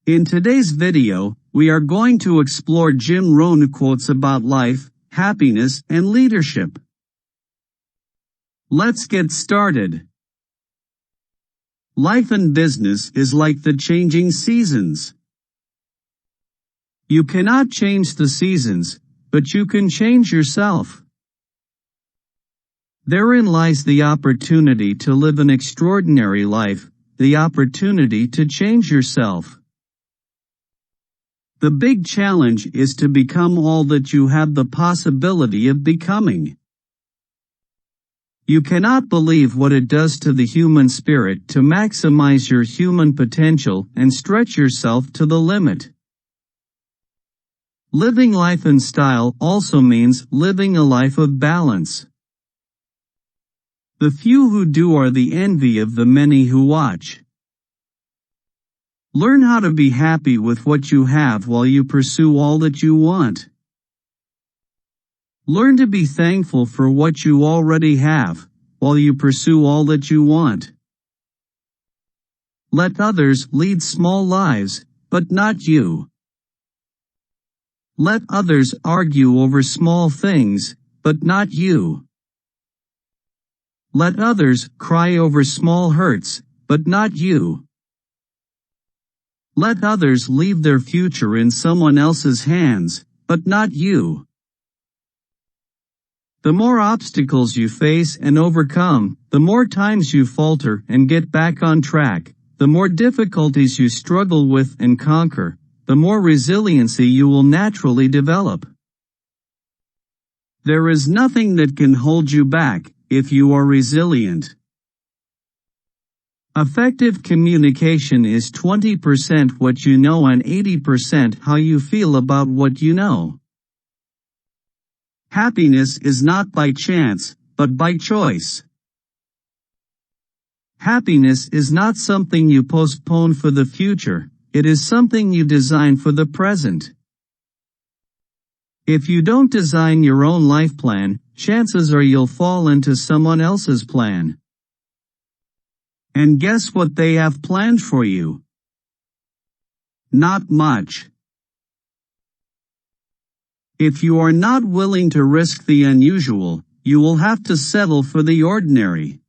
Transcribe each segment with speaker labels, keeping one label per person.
Speaker 1: In today's video, we are going to explore Rohn Quotes about life, happiness, and leadership. Let's get started. Life and business is like the changing seasons. You cannot change the seasons, but you can change yourself. Therein lies the opportunity to live an extraordinary life, the opportunity to change yourself. The big challenge is to become all that you have the possibility of becoming. You cannot believe what it does to the human spirit to maximize your human potential and stretch yourself to the limit. Living life in style also means living a life of balance. The few who do are the envy of the many who watch. Learn how to be happy with what you have while you pursue all that you want. Learn to be thankful for what you already have, while you pursue all that you want. Let others lead small lives, but not you. Let others argue over small things, but not you. Let others cry over small hurts, but not you. Let others leave their future in someone else's hands, but not you. The more obstacles you face and overcome, the more times you falter and get back on track, the more difficulties you struggle with and conquer, the more resiliency you will naturally develop. There is nothing that can hold you back if you are resilient. Effective communication is 20% what you know and 80% how you feel about what you know. Happiness is not by chance, but by choice. Happiness is not something you postpone for the future, it is something you design for the present. If you don't design your own life plan, chances are you'll fall into someone else's plan. And guess what they have planned for you? Not much. If you are not willing to risk the unusual, you will have to settle for the ordinary.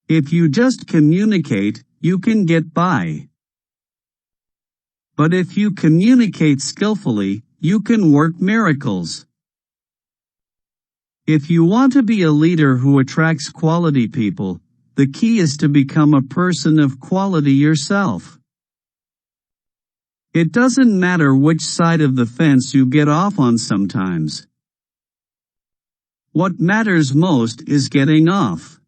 Speaker 1: If you just communicate, you can get by. But if you communicate skillfully, you can work miracles. If you want to be a leader who attracts quality people, the key is to become a person of quality yourself. It doesn't matter which side of the fence you get off on sometimes. What matters most is getting off.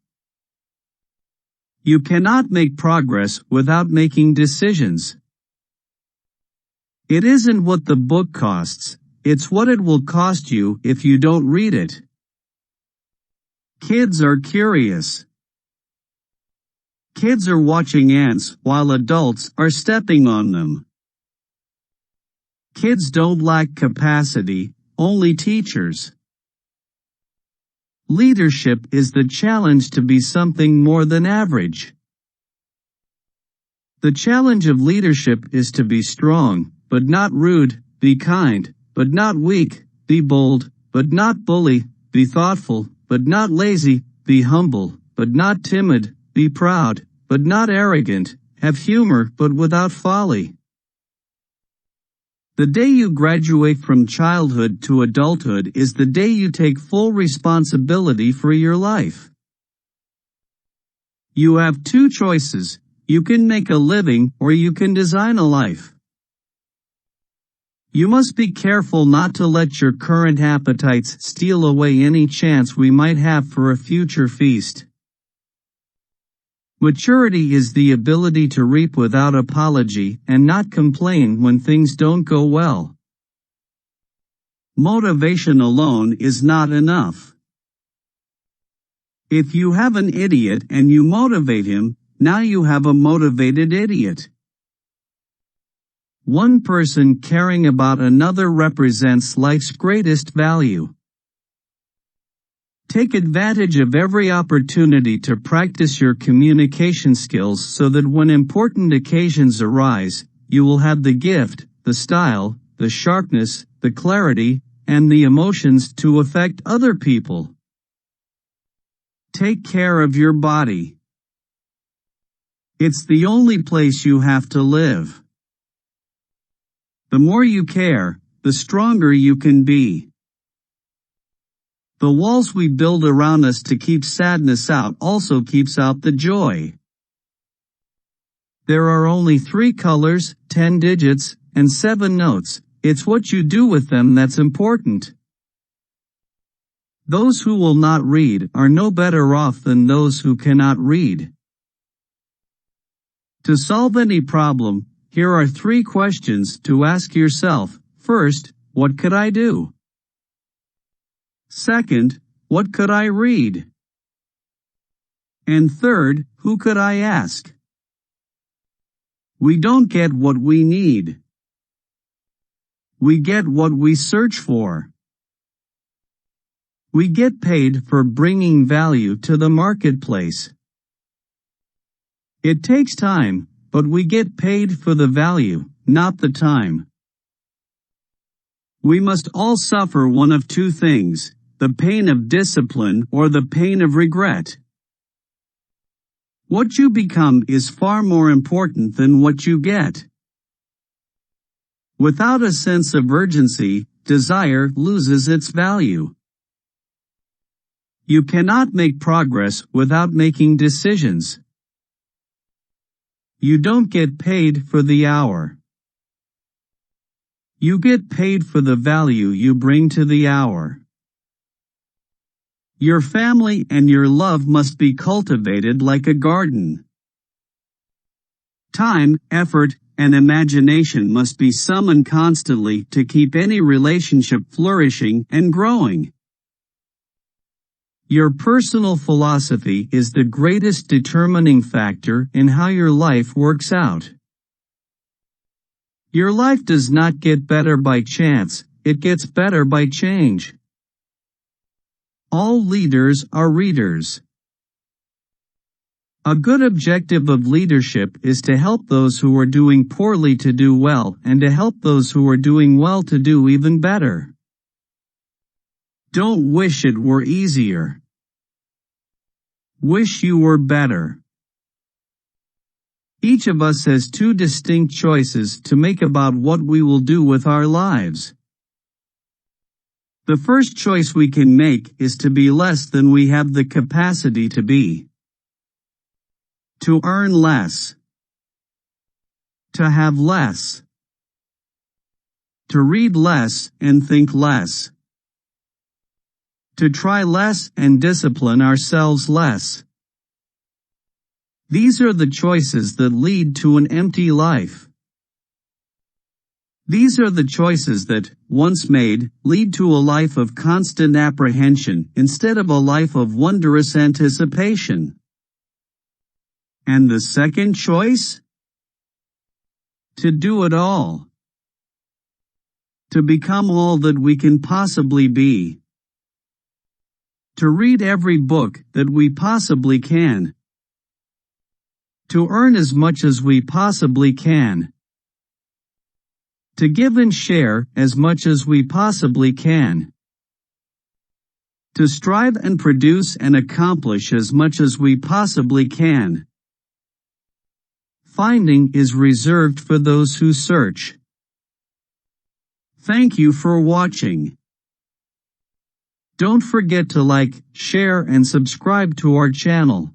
Speaker 1: You cannot make progress without making decisions. It isn't what the book costs, it's what it will cost you if you don't read it. Kids are curious. Kids are watching ants while adults are stepping on them. Kids don't lack capacity, only teachers. Leadership is the challenge to be something more than average. The challenge of leadership is to be strong, but not rude, be kind, but not weak, be bold, but not bully, be thoughtful, but not lazy, be humble, but not timid, be proud, but not arrogant, have humor but without folly. The day you graduate from childhood to adulthood is the day you take full responsibility for your life. You have two choices: you can make a living or you can design a life. You must be careful not to let your current appetites steal away any chance we might have for a future feast. Maturity is the ability to reap without apology and not complain when things don't go well. Motivation alone is not enough. If you have an idiot and you motivate him, now you have a motivated idiot. One person caring about another represents life's greatest value. Take advantage of every opportunity to practice your communication skills so that when important occasions arise, you will have the gift, the style, the sharpness, the clarity, and the emotions to affect other people. Take care of your body. It's the only place you have to live. The more you care, the stronger you can be. The walls we build around us to keep sadness out also keeps out the joy. There are only 3 colors, 10 digits, and 7 notes. It's what you do with them that's important. Those who will not read are no better off than those who cannot read. To solve any problem, here are 3 questions to ask yourself. First, what could I do? Second, what could I read? And third, who could I ask? We don't get what we need. We get what we search for. We get paid for bringing value to the marketplace. It takes time, but we get paid for the value, not the time. We must all suffer one of 2 things, the pain of discipline or the pain of regret. What you become is far more important than what you get. Without a sense of urgency, desire loses its value. You cannot make progress without making decisions. You don't get paid for the hour. You get paid for the value you bring to the hour. Your family and your love must be cultivated like a garden. Time, effort, and imagination must be summoned constantly to keep any relationship flourishing and growing. Your personal philosophy is the greatest determining factor in how your life works out. Your life does not get better by chance, it gets better by change. All leaders are readers. A good objective of leadership is to help those who are doing poorly to do well and to help those who are doing well to do even better. Don't wish it were easier. Wish you were better. Each of us has 2 distinct choices to make about what we will do with our lives. The first choice we can make is to be less than we have the capacity to be. To earn less. To have less. To read less and think less. To try less and discipline ourselves less. These are the choices that lead to an empty life. These are the choices that, once made, lead to a life of constant apprehension instead of a life of wondrous anticipation. And the second choice? To do it all. To become all that we can possibly be. To read every book that we possibly can. To earn as much as we possibly can. To give and share as much as we possibly can. To strive and produce and accomplish as much as we possibly can. Finding is reserved for those who search. Thank you for watching. Don't forget to like, share and subscribe to our channel.